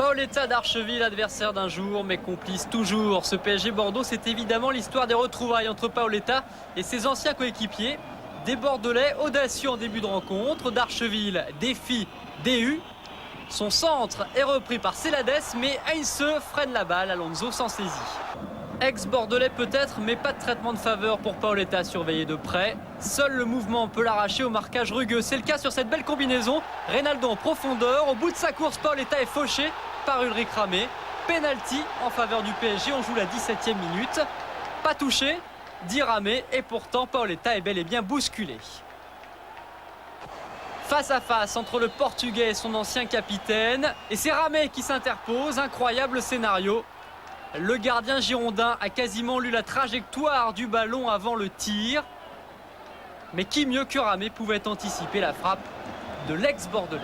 Paoletta d'Archeville, adversaire d'un jour, mais complice toujours. Ce PSG Bordeaux, c'est évidemment l'histoire des retrouvailles entre Paoletta et ses anciens coéquipiers. Des Bordelais audacieux en début de rencontre. D'Archeville défie DU. Son centre est repris par Celades, mais Heinze freine la balle. Alonso s'en saisit. Ex-Bordelais peut-être, mais pas de traitement de faveur pour Paoletta surveillé de près. Seul le mouvement peut l'arracher au marquage rugueux. C'est le cas sur cette belle combinaison. Reynaldo en profondeur. Au bout de sa course, Paoletta est fauché par Ulrich Ramé. Penalty en faveur du PSG. On joue la 17e minute. Pas touché, dit Ramé. Et pourtant, Paoletta est bel et bien bousculé. Face à face entre le Portugais et son ancien capitaine. Et c'est Ramé qui s'interpose. Incroyable scénario. Le gardien girondin a quasiment lu la trajectoire du ballon avant le tir. Mais qui mieux que Ramé pouvait anticiper la frappe de l'ex-bordelais.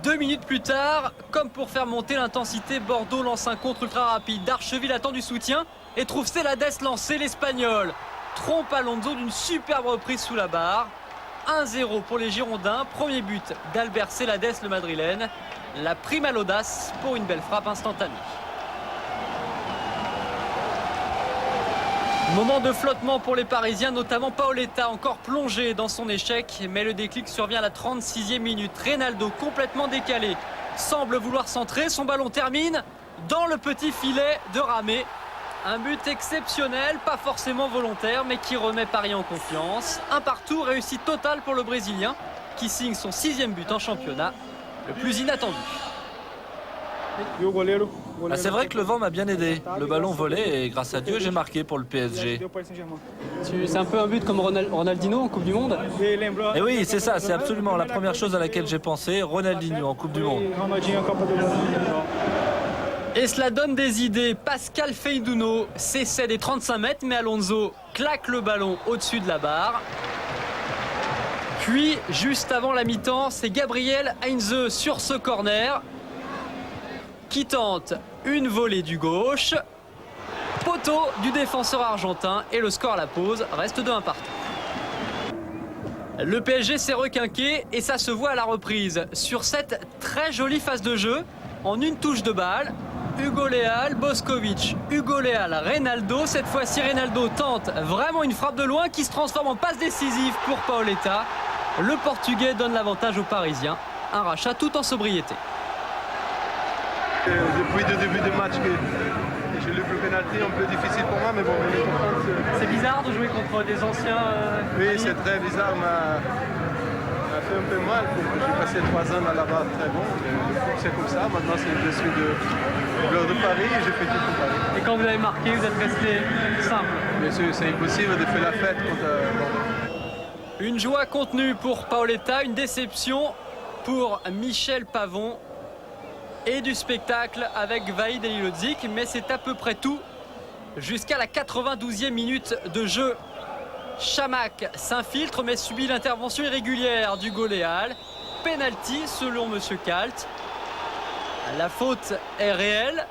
2 minutes plus tard, comme pour faire monter l'intensité, Bordeaux lance un contre ultra rapide. D'Archeville attend du soutien et trouve Celades lancé. L'Espagnol trompe Alonso d'une superbe reprise sous la barre. 1-0 pour les Girondins. Premier but d'Albert Celades, le Madrilène. La prime à l'audace pour une belle frappe instantanée. Moment de flottement pour les Parisiens, notamment Paoletta, encore plongé dans son échec. Mais le déclic survient à la 36e minute. Reynaldo, complètement décalé, semble vouloir centrer. Son ballon termine dans le petit filet de Ramé. Un but exceptionnel, pas forcément volontaire, mais qui remet Paris en confiance. Un partout, réussite totale pour le Brésilien, qui signe son 6e but en championnat. Le plus inattendu. C'est vrai que le vent m'a bien aidé. Le ballon volait et grâce à Dieu, j'ai marqué pour le PSG. C'est un peu un but comme Ronaldinho en Coupe du Monde. Et oui, c'est ça, c'est absolument la première chose à laquelle j'ai pensé. Ronaldinho en Coupe du Monde. Et cela donne des idées. Pascal Feydouno s'essaie des 35 mètres, mais Alonso claque le ballon au-dessus de la barre. Puis, juste avant la mi-temps, c'est Gabriel Heinze sur ce corner qui tente une volée du gauche. Poteau du défenseur argentin et le score à la pause reste de 1 partout. Le PSG s'est requinqué et ça se voit à la reprise. Sur cette très jolie phase de jeu, en une touche de balle, Hugo Léal, Boskovic, Hugo Léal, Reynaldo. Cette fois-ci, Reynaldo tente vraiment une frappe de loin qui se transforme en passe décisive pour Paoletta. Le Portugais donne l'avantage aux Parisiens. Un rachat tout en sobriété. Depuis le début du match, j'ai lu le pénalty un peu difficile pour moi, mais bon, c'est bizarre de jouer contre des anciens. Oui, c'est très bizarre, m'a fait un peu mal. J'ai passé 3 ans là-bas très bon. C'est comme ça. Maintenant, je suis de Bleu de Paris et j'ai fait tout pour Paris. Et quand vous avez marqué, vous êtes resté simple. Bien sûr, c'est impossible de faire la fête contre. Une joie contenue pour Paoletta, une déception pour Michel Pavon. Et du spectacle avec Vahid Halilhodžić, mais c'est à peu près tout jusqu'à la 92e minute de jeu. Chamakh s'infiltre mais subit l'intervention irrégulière d'Hugo Léal. Penalty selon Monsieur Kalt. La faute est réelle,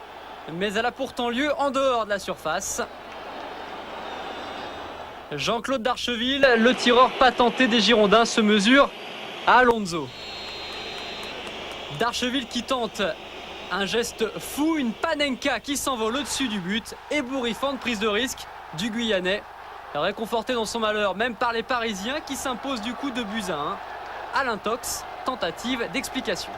mais elle a pourtant lieu en dehors de la surface. Jean-Claude Darcheville, le tireur patenté des Girondins, se mesure à Alonso. Darcheville qui tente un geste fou, une panenka qui s'envole au-dessus du but. Ébouriffante prise de risque du Guyanais, réconforté dans son malheur même par les Parisiens qui s'imposent du coup de buts à 1. Alain Tox, tentative d'explication.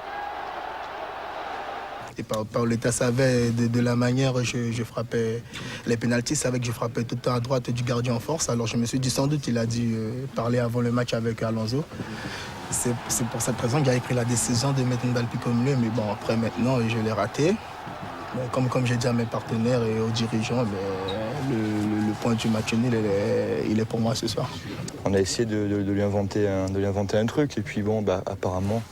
Et Paoletta savait de la manière dont je frappais les pénaltys, savait que je frappais tout le temps à droite du gardien en force. Alors je me suis dit sans doute il a dû parler avant le match avec Alonso. C'est pour cette raison qu'il avait pris la décision de mettre une balle pique au milieu. Mais bon, après maintenant, je l'ai raté. Comme j'ai dit à mes partenaires et aux dirigeants, le point du match nul, il est pour moi ce soir. On a essayé de lui inventer un truc. Et puis bon, apparemment,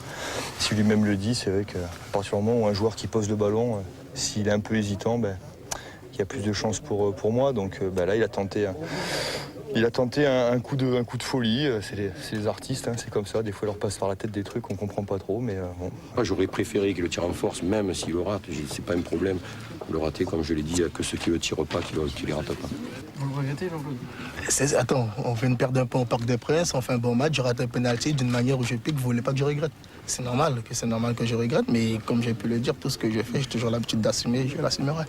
si lui-même le dit, c'est vrai qu'à partir du moment où un joueur qui pose le ballon, s'il est un peu hésitant, il y a plus de chances pour moi. Donc là, il a tenté un coup de folie. C'est les artistes, hein, c'est comme ça. Des fois, il leur passe par la tête des trucs qu'on comprend pas trop. Mais bon. Moi, j'aurais préféré qu'il le tire en force, même s'il le rate. C'est pas un problème. Le rater, comme je l'ai dit, il n'y a que ceux qui ne le tirent pas qui ne les ratent pas. Vous le regrettez, Jean-Claude? Attends, on vient de perdre un point au Parc des Princes, on fait un bon match, je rate un penalty d'une manière où je pique, vous voulez pas que je regrette? c'est normal que je regrette, mais comme j'ai pu le dire, tout ce que je fais, j'ai toujours l'habitude d'assumer, je l'assumerai.